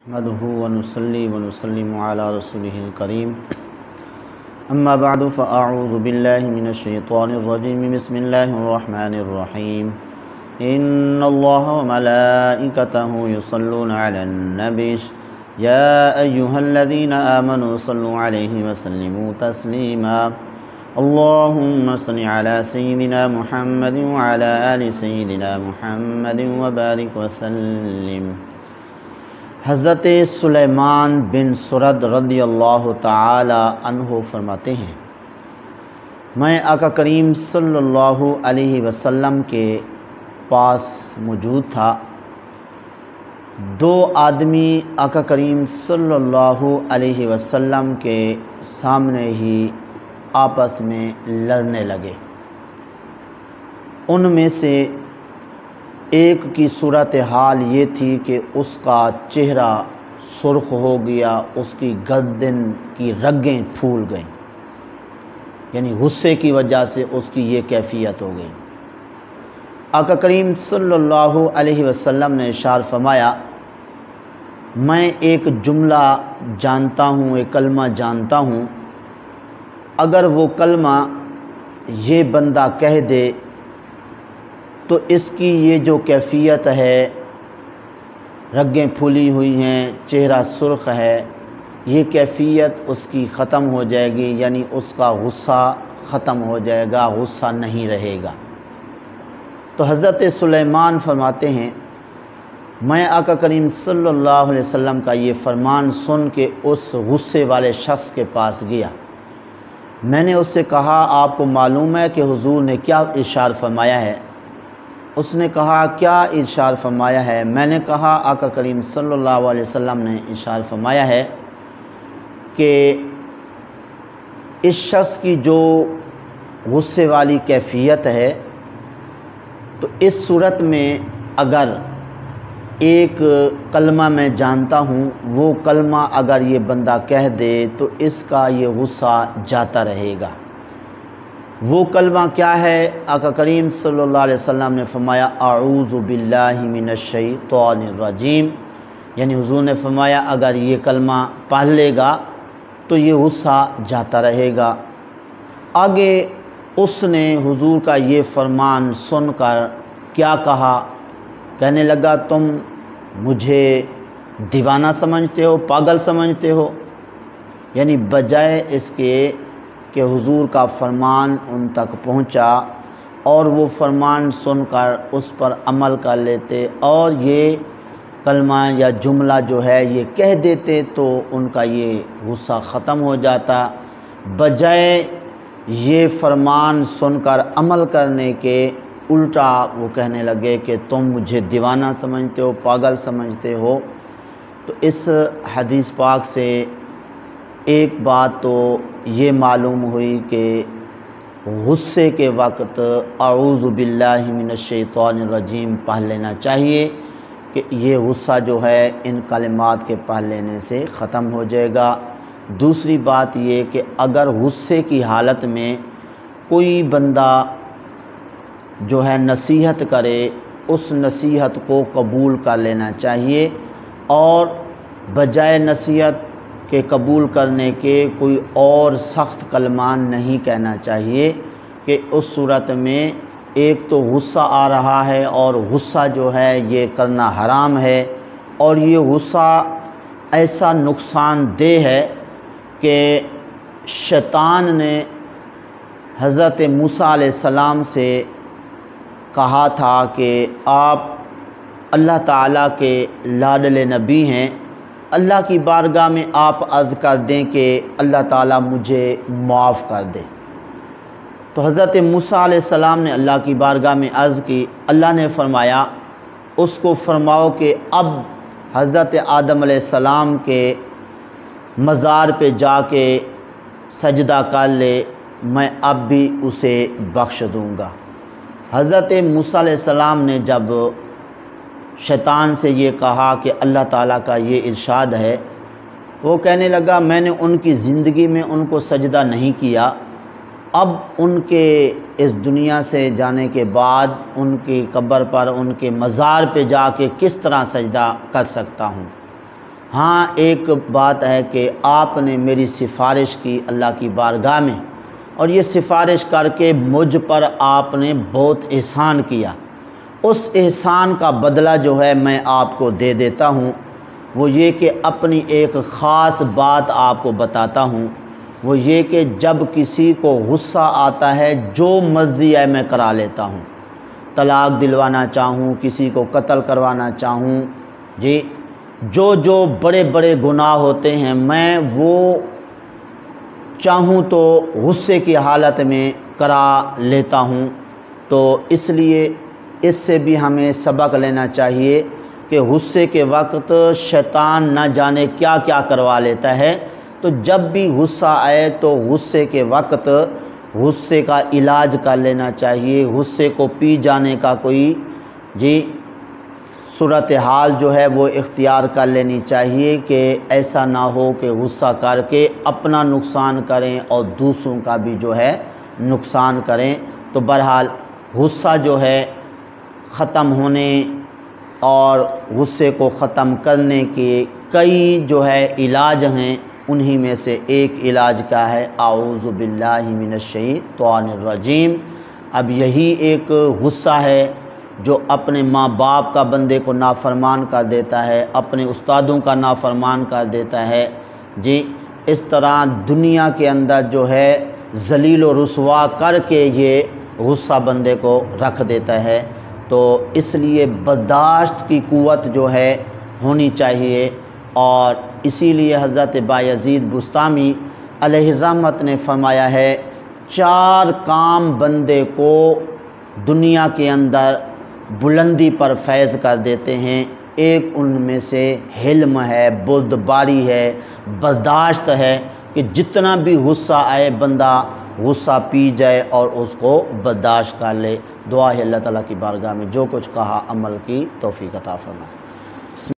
نحمده ونصلي ونسلم على رسوله الكريم اما بعد فاعوذ بالله من الشيطان الرجيم بسم الله الرحمن الرحيم ان الله وملائكته يصلون على النبي يا ايها الذين امنوا صلوا عليه وسلموا تسليما اللهم صل على سيدنا محمد وعلى آل سيدنا محمد وبارك وسلم۔ حضرت سلیمان بن سرد رضی اللہ تعالی عنہ فرماتے ہیں، میں آقا کریم صلی اللہ علیہ وسلم کے پاس موجود تھا۔ دو آدمی آقا کریم صلی اللہ علیہ وسلم کے سامنے ہی آپس میں لڑنے لگے۔ ان میں سے ایک کی صورتحال یہ تھی کہ اس کا چہرہ سرخ ہو گیا، اس کی گردن کی رگیں پھول گئیں، یعنی غصے کی وجہ سے اس کی یہ کیفیت ہو گئی۔ آقا کریم صلی اللہ علیہ وسلم نے ارشاد فرمایا، میں ایک جملہ جانتا ہوں، ایک کلمہ جانتا ہوں، اگر وہ کلمہ یہ بندہ کہہ دے تو اس کی یہ جو کیفیت ہے، رگیں پھولی ہوئی ہیں، چہرہ سرخ ہے، یہ کیفیت اس کی ختم ہو جائے گی، یعنی اس کا غصہ ختم ہو جائے گا، غصہ نہیں رہے گا۔ تو حضرت سلیمان فرماتے ہیں، میں آقا کریم صلی اللہ علیہ وسلم کا یہ فرمان سن کے اس غصے والے شخص کے پاس گیا۔ میں نے اس سے کہا، آپ کو معلوم ہے کہ حضور نے کیا ارشاد فرمایا ہے؟ اس نے کہا، کیا ارشاد فرمایا ہے؟ میں نے کہا، آقا کریم صلی اللہ علیہ وسلم نے ارشاد فرمایا ہے کہ اس شخص کی جو غصے والی کیفیت ہے، تو اس صورت میں اگر ایک کلمہ میں جانتا ہوں، وہ کلمہ اگر یہ بندہ کہہ دے تو اس کا یہ غصہ جاتا رہے گا۔ وہ کلمہ کیا ہے؟ آقا کریم صلی اللہ علیہ وسلم نے فرمایا، اعوذ باللہ من الشیطان الرجیم، یعنی حضور نے فرمایا اگر یہ کلمہ پڑھ لے گا تو یہ غصہ جاتا رہے گا۔ آگے اس نے حضور کا یہ فرمان سن کر کیا کہا؟ کہنے لگا، تم مجھے دیوانہ سمجھتے ہو، پاگل سمجھتے ہو؟ یعنی بجائے اس کے کہ حضور کا فرمان ان تک پہنچا اور وہ فرمان سن کر اس پر عمل کر لیتے اور یہ کلمہ یا جملہ جو ہے یہ کہہ دیتے تو ان کا یہ غصہ ختم ہو جاتا، بجائے یہ فرمان سن کر عمل کرنے کے الٹا وہ کہنے لگے کہ تم مجھے دیوانہ سمجھتے ہو، پاگل سمجھتے ہو۔ تو اس حدیث پاک سے ایک بات تو یہ معلوم ہوئی کہ غصے کے وقت اعوذ باللہ من الشیطان الرجیم پڑھ لینا چاہیے کہ یہ غصہ جو ہے ان کلمات کے پڑھ لینے سے ختم ہو جائے گا۔ دوسری بات یہ کہ اگر غصے کی حالت میں کوئی بندہ جو ہے نصیحت کرے، اس نصیحت کو قبول کر لینا چاہیے اور بجائے نصیحت کہ قبول کرنے کے کوئی اور سخت کلمات نہیں کہنا چاہیے، کہ اس صورت میں ایک تو غصہ آ رہا ہے اور غصہ جو ہے یہ کرنا حرام ہے، اور یہ غصہ ایسا نقصان دہ ہے کہ شیطان نے حضرت موسیٰ علیہ السلام سے کہا تھا کہ آپ اللہ تعالیٰ کے لاڈلے نبی ہیں، اللہ کی بارگاہ میں آپ عرض کر دیں کہ اللہ تعالیٰ مجھے معاف کر دے۔ تو حضرت موسیٰ علیہ السلام نے اللہ کی بارگاہ میں عرض کی، اللہ نے فرمایا اس کو فرماؤ کہ اب حضرت آدم علیہ السلام کے مزار پہ جا کے سجدہ کر لے، میں اب بھی اسے بخش دوں گا۔ حضرت موسیٰ علیہ السلام نے جب شیطان سے یہ کہا کہ اللہ تعالیٰ کا یہ ارشاد ہے، وہ کہنے لگا میں نے ان کی زندگی میں ان کو سجدہ نہیں کیا، اب ان کے اس دنیا سے جانے کے بعد ان کی قبر پر، ان کے مزار پہ جا کے کس طرح سجدہ کر سکتا ہوں۔ ہاں ایک بات ہے کہ آپ نے میری سفارش کی اللہ کی بارگاہ میں، اور یہ سفارش کر کے مجھ پر آپ نے بہت احسان کیا، اس احسان کا بدلہ جو ہے میں آپ کو دے دیتا ہوں۔ وہ یہ کہ اپنی ایک خاص بات آپ کو بتاتا ہوں، وہ یہ کہ جب کسی کو غصہ آتا ہے جو مرضی ہے میں کرا لیتا ہوں، طلاق دلوانا چاہوں، کسی کو قتل کروانا چاہوں، جی جو بڑے بڑے گناہ ہوتے ہیں میں وہ چاہوں تو غصے کی حالت میں کرا لیتا ہوں۔ تو اس لیے اس سے بھی ہمیں سبق لینا چاہیے کہ غصے کے وقت شیطان نہ جانے کیا کیا کروا لیتا ہے، تو جب بھی غصہ آئے تو غصے کے وقت غصے کا علاج کر لینا چاہیے، غصے کو پی جانے کا کوئی صورتحال جو ہے وہ اختیار کر لینی چاہیے کہ ایسا نہ ہو کہ غصہ کر کے اپنا نقصان کریں اور دوسروں کا بھی جو ہے نقصان کریں۔ تو بہرحال غصہ جو ہے ختم ہونے اور غصے کو ختم کرنے کے کئی جو ہے علاج ہیں، انہی میں سے ایک علاج کیا ہے؟ اعوذ باللہ من الشیطان الرجیم۔ اب یہی ایک غصہ ہے جو اپنے ماں باپ کا بندے کو نافرمان کر دیتا ہے، اپنے استادوں کا نافرمان کر دیتا ہے، اس طرح دنیا کے اندر جو ہے ذلیل و رسوا کر کے یہ غصہ بندے کو رکھ دیتا ہے۔ تو اس لیے برداشت کی قوت جو ہے ہونی چاہیے، اور اسی لیے حضرت بایزید بستامی علیہ الرحمت نے فرمایا ہے 4 کام بندے کو دنیا کے اندر بلندی پر فیض کر دیتے ہیں، ایک ان میں سے حلم ہے، بردباری ہے، برداشت ہے، کہ جتنا بھی غصہ آئے بندہ غصہ پی جائے اور اس کو برداشت کر لے۔ دعا ہے اللہ تعالیٰ کی بارگاہ میں جو کچھ کہا عمل کی توفیق عطا فرمائے۔